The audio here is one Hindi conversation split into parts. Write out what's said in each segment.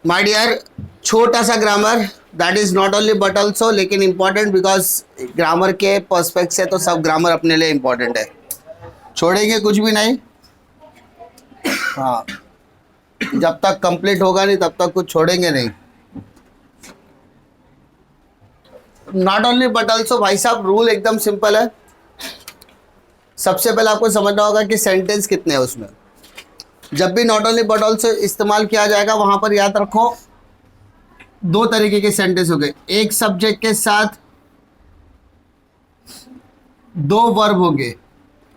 माय डियर, छोटा सा grammar that is not only but also, लेकिन इंपॉर्टेंट बिकॉज ग्रामर के पर्सपेक्ट से तो सब ग्रामर अपने लिए इंपॉर्टेंट है। छोड़ेंगे कुछ भी नहीं। हाँ, जब तक कंप्लीट होगा नहीं तब तक कुछ छोड़ेंगे नहीं। नॉट ओनली बट ऑल्सो भाई साहब, रूल एकदम सिंपल है। सबसे पहले आपको समझना होगा कि सेंटेंस कितने हैं उसमें। जब भी नॉट ओनली बट ऑल्सो इस्तेमाल किया जाएगा वहां पर याद रखो दो तरीके के सेंटेंस हो गए। एक सब्जेक्ट के साथ दो वर्ब होंगे।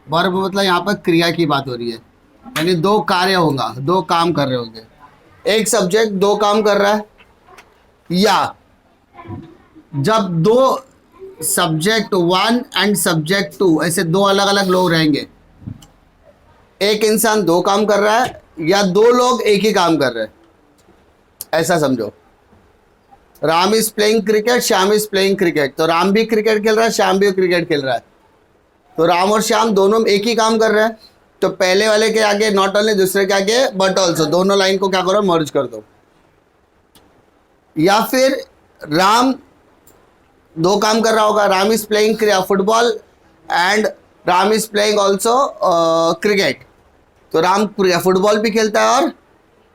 वर्ब मतलब यहाँ पर क्रिया की बात हो रही है, यानी दो कार्य होगा, दो काम कर रहे होंगे। एक सब्जेक्ट दो काम कर रहा है, या जब दो subject one and subject two ऐसे दो अलग अलग लोग रहेंगे। एक इंसान दो काम कर रहा है या दो लोग एक ही काम कर रहे हैं, ऐसा समझो। Ram is playing cricket, Shyam is playing cricket. तो राम भी क्रिकेट खेल रहा है, श्याम भी क्रिकेट खेल रहा है। तो राम और श्याम दोनों एक ही काम कर रहे हैं। तो पहले वाले के आगे नॉट ओनली, दूसरे के आगे बट ऑल्सो, दोनों लाइन को क्या करो, मर्ज कर दो। या फिर राम दो काम कर रहा होगा, Ram is playing football and Ram is playing also cricket. तो राम फुटबॉल भी खेलता है और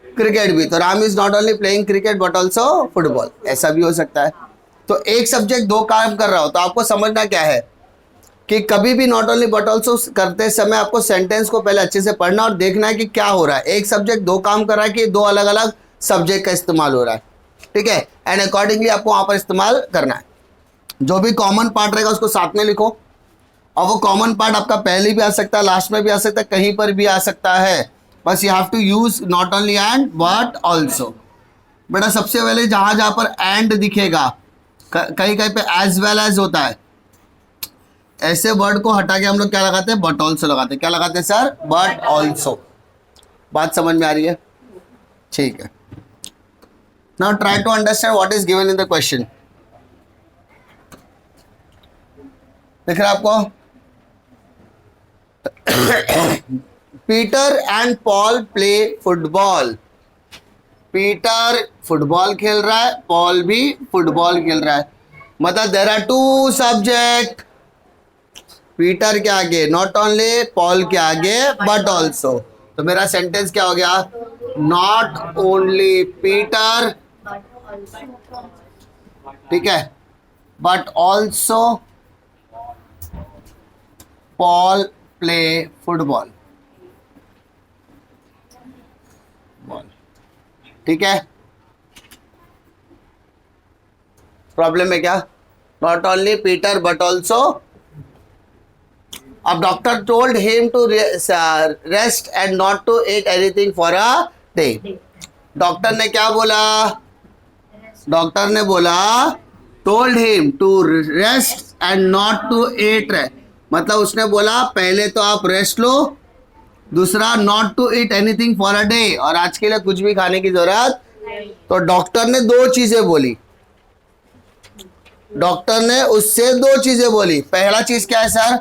क्रिकेट भी। तो Ram is not only playing cricket but also football, ऐसा भी हो सकता है। तो एक सब्जेक्ट दो काम कर रहा हो तो आपको समझना क्या है कि कभी भी नॉट ओनली बट ऑल्सो करते समय आपको सेंटेंस को पहले अच्छे से पढ़ना और देखना है कि क्या हो रहा है। एक सब्जेक्ट दो काम कर रहा है कि दो अलग अलग सब्जेक्ट का इस्तेमाल हो रहा है, ठीक है। एंड अकॉर्डिंगली आपको वहां पर इस्तेमाल करना है। जो भी कॉमन पार्ट रहेगा उसको साथ में लिखो, और वो कॉमन पार्ट आपका पहले भी आ सकता है, लास्ट में भी आ सकता है, कहीं पर भी आ सकता है। बस you have to use not only and but also. बेटा सबसे पहले जहां जहां पर एंड दिखेगा, कहीं कहीं पे एज वेल एज होता है, ऐसे वर्ड को हटा के हम लोग क्या लगाते हैं, बट ऑल्सो लगाते हैं। क्या लगाते हैं सर, बट ऑल्सो। बात समझ में आ रही है, ठीक है। Now try to understand what is given in the question. दिख रहा है आपको? Peter and Paul play football. Peter football खेल रहा है, पॉल भी फुटबॉल खेल रहा है। मतलब there are two subject. Peter के आगे नॉट ओनली, पॉल के आगे बट ऑल्सो। तो मेरा सेंटेंस क्या हो गया, नॉट ओनली पीटर, ठीक है, but also Paul play football. ठीक है, प्रॉब्लम है क्या? Not only Peter but also. अब doctor told him to rest and not to eat anything for a day. Doctor ने क्या बोला? डॉक्टर ने बोला told him to rest and not to eat. मतलब उसने बोला पहले तो आप रेस्ट लो, दूसरा not to eat anything for a day, और आज के लिए कुछ भी खाने की जरूरत। तो डॉक्टर ने दो चीजें बोली, डॉक्टर ने उससे दो चीजें बोली। पहला चीज क्या है सर,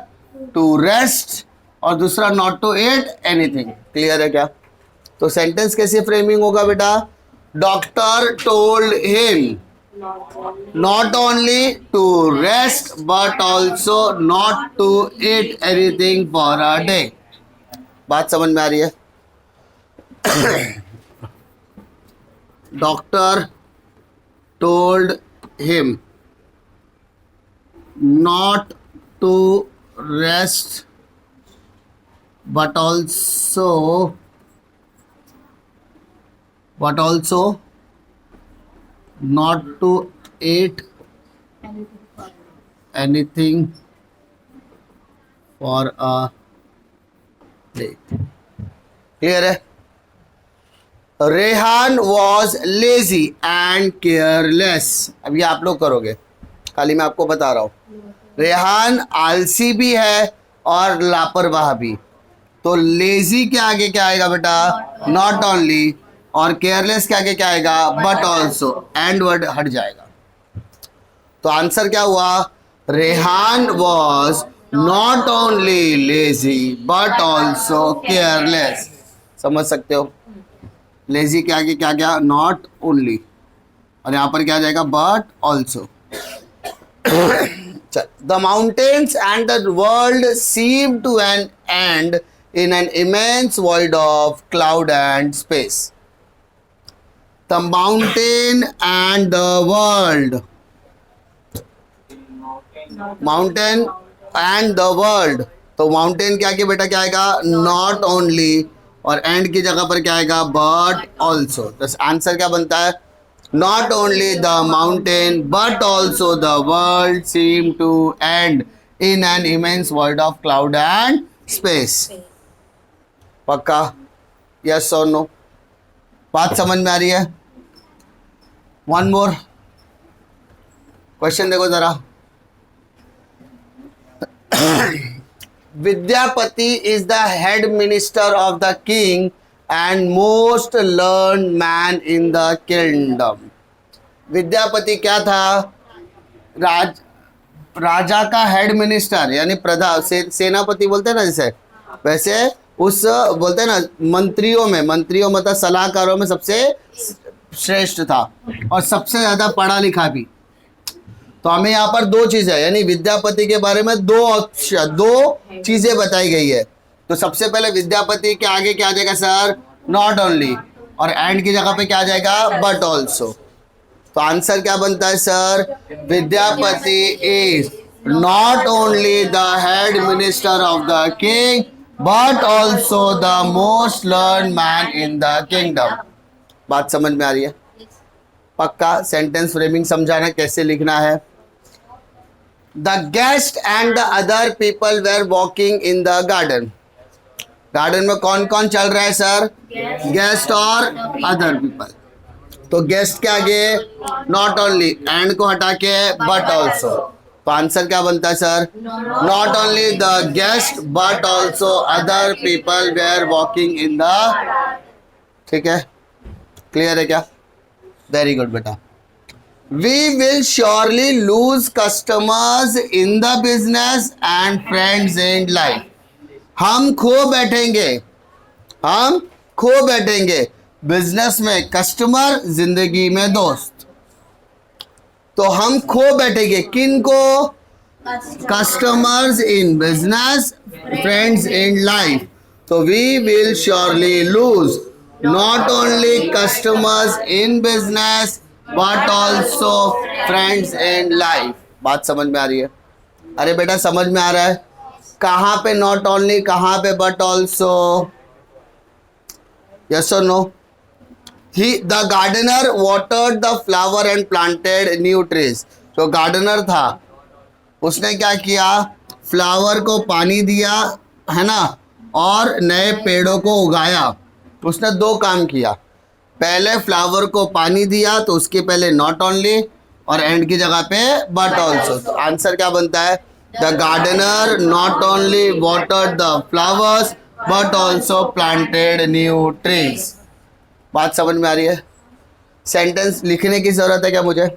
टू रेस्ट, और दूसरा not to eat anything. Clear है क्या? तो सेंटेंस कैसे फ्रेमिंग होगा बेटा, doctor told him not only to rest but also not to eat anything for a day। बात समझ में आ रही है? Doctor told him not to rest but also not to eat anything for a day। Clear है? Rehan was lazy and careless. अभी आप लोग करोगे, खाली मैं आपको बता रहा हूँ। रेहान आलसी भी है और लापरवाह भी। तो लेजी के आगे क्या आएगा बेटा, नॉट ओनली, और केयरलेस के आगे क्या आएगा, बट ऑल्सो। एंड वर्ड हट जाएगा। तो आंसर क्या हुआ, Rehan was not only lazy but also careless. समझ सकते हो? लेजी के आगे क्या क्या, नॉट ओनली, और यहाँ पर क्या आ जाएगा, but also. The mountains and the world seem to an end in an immense void of cloud and space. The mountain and the world. Mountain and the world. तो माउंटेन के आगे बेटा क्या आएगा, नॉट ओनली, और एंड की जगह पर क्या आएगा, बट ऑल्सो. तो आंसर क्या बनता है, not only the mountain but also the world seem to end in an immense world of cloud and space. पक्का, यस और नो, बात समझ में आ रही है. वन मोर क्वेश्चन देखो जरा. Vidyapati is the head minister of the king and most learned man in the kingdom. Vidyapati क्या था, राजा का हेड मिनिस्टर यानी प्रधान, सेनापति बोलते हैं ना जैसे, वैसे उस बोलते हैं ना मंत्रियों मतलब सलाहकारों में सबसे श्रेष्ठ था और सबसे ज्यादा पढ़ा लिखा भी. तो हमें यहाँ पर दो चीजें यानी विद्यापति के बारे में दो चीजें बताई गई है. तो सबसे पहले विद्यापति के आगे क्या आ जाएगा सर, नॉट ओनली, और एंड की जगह पे क्या आ जाएगा, बट ऑल्सो. तो आंसर क्या बनता है sir, Vidyapati is not only the head minister of the king but also the most learn man in the kingdom. बात समझ में आ रही है. पक्का सेंटेंस फ्रेमिंग समझाना कैसे लिखना है. The guest and the other people were walking in the garden. Garden में कौन कौन चल रहा है सर, गेस्ट और अदर पीपल. तो गेस्ट के आगे नॉट ओनली, एंड को हटा के बट ऑल्सो. तो आंसर क्या बनता है sir, not only the guest but also other people were walking in the. ठीक है, क्लियर है क्या, वेरी गुड बेटा. We will surely lose customers in the business and friends in life. हम खो बैठेंगे बिजनेस में कस्टमर, जिंदगी में दोस्त. तो हम खो बैठेंगे किन को, customers in business, friends in life. तो we will surely lose not only customers in business but also friends in life. बात समझ में आ रही है. अरे बेटा समझ में आ रहा है, कहाँ पे नॉट ओनली, कहाँ पे बट ऑल्सो, यस और no. The gardener watered the flower and planted new trees. तो गार्डनर था, उसने क्या किया, फ्लावर को पानी दिया है ना, और नए पेड़ों को उगाया. उसने दो काम किया, पहले फ्लावर को पानी दिया तो उसके पहले नॉट ओनली और एंड की जगह पे बट ऑल्सो. तो आंसर क्या बनता है, the gardener not only watered the flowers but also planted new trees. बात समझ में आ रही है. सेंटेंस लिखने की जरूरत है क्या मुझे,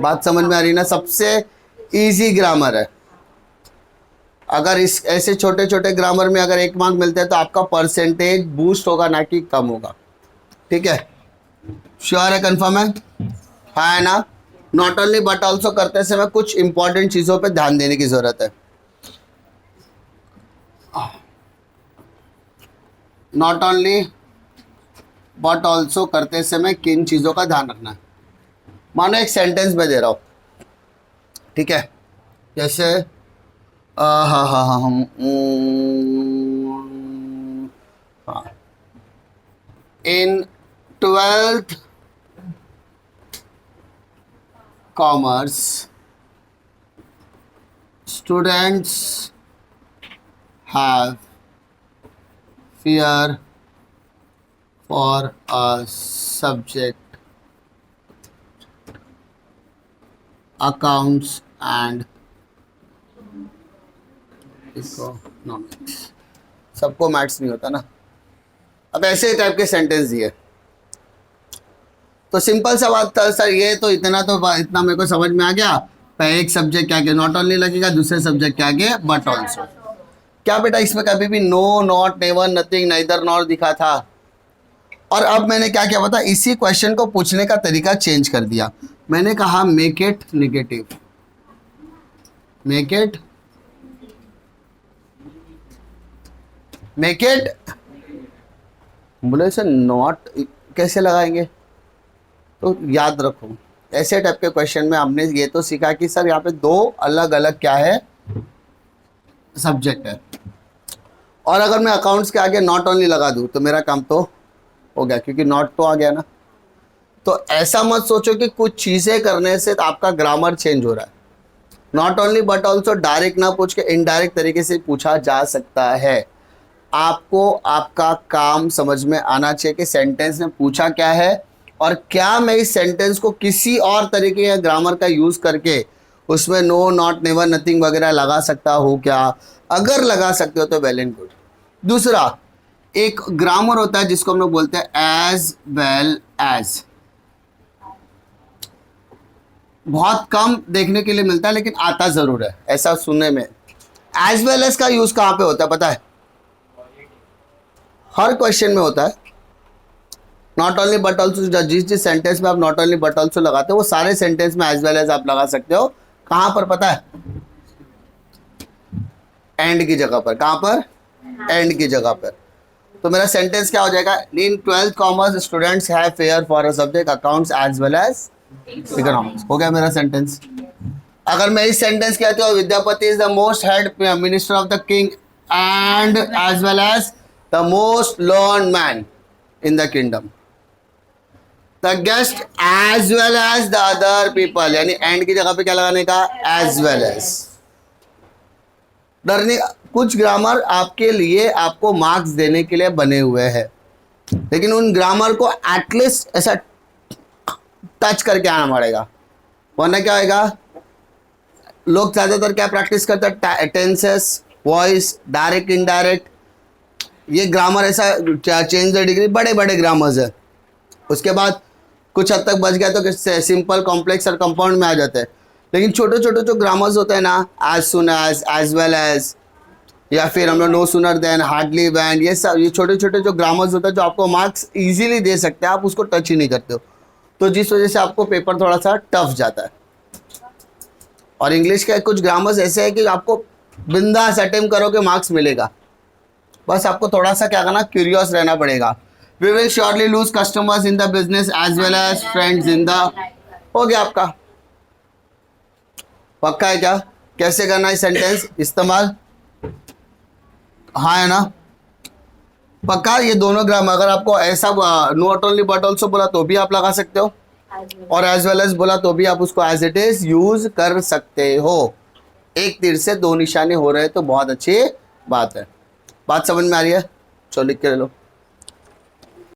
बात समझ में आ रही है ना. सबसे इजी ग्रामर है. अगर इस ऐसे छोटे छोटे ग्रामर में अगर 1 मार्क मिलते हैं तो आपका परसेंटेज बूस्ट होगा ना कि कम होगा. ठीक है, श्योर है, कंफर्म है ना. नॉट ओनली बट ऑल्सो करते समय कुछ इंपॉर्टेंट चीजों पे ध्यान देने की जरूरत है. नॉट ओनली बट ऑल्सो करते समय किन चीजों का ध्यान रखना है. मानो एक सेंटेंस में दे रहा हूं, ठीक है, जैसे इन 12th commerce students have fear for a subject accounts and economics. सबको मैथ्स नहीं होता ना. अब ऐसे टाइप के सेंटेंस दिए तो सिंपल सा बात था सर, ये तो इतना मेरे को समझ में आ गया. एक सब्जेक्ट के आगे नॉट ओनली लगेगा, दूसरे सब्जेक्ट के आगे बट ऑल्सो. क्या बेटा इसमें कभी भी no, not, never, nothing, neither, nor दिखा था? और अब मैंने क्या किया पता, इसी क्वेश्चन को पूछने का तरीका चेंज कर दिया। मैंने कहा make it negative, make it बोले सर नॉट कैसे लगाएंगे, तो याद रखो ऐसे टाइप के क्वेश्चन में हमने ये तो सीखा कि सर यहाँ पे दो अलग अलग क्या है सब्जेक्ट है, और अगर मैं अकाउंट्स के आगे नॉट ओनली लगा दूँ तो मेरा काम तो हो गया, क्योंकि नॉट तो आ गया ना। तो ऐसा मत सोचो कि कुछ चीज़ें करने से आपका ग्रामर चेंज हो रहा है। Not only but also direct ना पूछ के इनडायरेक्ट तरीके से पूछा जा सकता है। आपको आपका काम समझ में आना चाहिए कि सेंटेंस में पूछा क्या है और क्या मैं इस सेंटेंस को किसी और तरीके या ग्रामर का यूज़ करके उसमें नो, नॉट, नेवर, नथिंग वगैरह लगा सकता हूँ क्या। अगर लगा सकते हो तो वेल एंड गुड। दूसरा एक ग्रामर होता है जिसको हम लोग बोलते हैं एज वेल एज। बहुत कम देखने के लिए मिलता है लेकिन आता ज़रूर है ऐसा सुनने में। एज वेल एज का यूज़ कहाँ पे होता है पता है? हर क्वेश्चन में होता है। नॉट ओनली बट ऑल्सो, जिस सेंटेंस में आप नॉट ओनली बट ऑल्सो लगाते हो वो सारे सेंटेंस में एज वेल एज आप लगा सकते हो। कहाँ पर पता है? एंड की जगह पर। कहाँ पर? एंड की जगह पर। तो मेरा सेंटेंस क्या हो जाएगा? In 12th commerce students have fair for a subject accounts as well as economics. हो गया मेरा सेंटेंस। अगर मैं इस सेंटेंस कहती हूँ Vidyapati is the most head minister of the king and as well as the most learned man in the kingdom, the guest as well as the other people, यानी एंड की जगह पे क्या लगाने का? As well as. डरने, कुछ ग्रामर आपके लिए आपको मार्क्स देने के लिए बने हुए हैं, लेकिन उन ग्रामर को एटलीस्ट ऐसा टच करके आना पड़ेगा, वरना क्या होगा? लोग ज़्यादातर क्या प्रैक्टिस करते हैं? टेंसेस, वॉइस, डायरेक्ट, इनडायरेक्ट, ये ग्रामर ऐसा चेंज द डिग्री, बड़े बड़े ग्रामर्स है। उसके बाद कुछ हद तक बच गया तो सिंपल, कॉम्प्लेक्स और कंपाउंड में आ जाते हैं। लेकिन छोटे छोटे जो ग्रामर्स होते हैं ना, as soon as well as, या फिर हम लोग no sooner then, hardly van, ये सब ये छोटे छोटे जो ग्रामर्स होते हैं जो आपको मार्क्स इजीली दे सकते हैं, आप उसको टच ही नहीं करते हो, तो जिस वजह से आपको पेपर थोड़ा सा टफ जाता है। और इंग्लिश के कुछ ग्रामर्स ऐसे हैं कि आपको बिंदास अटेम्प्ट करोगे मार्क्स मिलेगा, बस आपको थोड़ा सा क्या करना, क्यूरियस रहना पड़ेगा। We will surely lose customers in the business as well as friends in the. हो गया आपका। पक्का है क्या? कैसे करना है सेंटेंस इस्तेमाल? हाँ है ना? पक्का। ये दोनों ग्रामर अगर आपको ऐसा नॉट ओनली बट ऑल्सो बोला तो भी आप लगा सकते हो, और एज वेल एज बोला तो भी आप उसको एज इट इज यूज कर सकते हो। एक तीर से दो निशाने हो रहे हैं तो बहुत अच्छी बात है। बात समझ में आ रही है? चलो लिख के ले लो।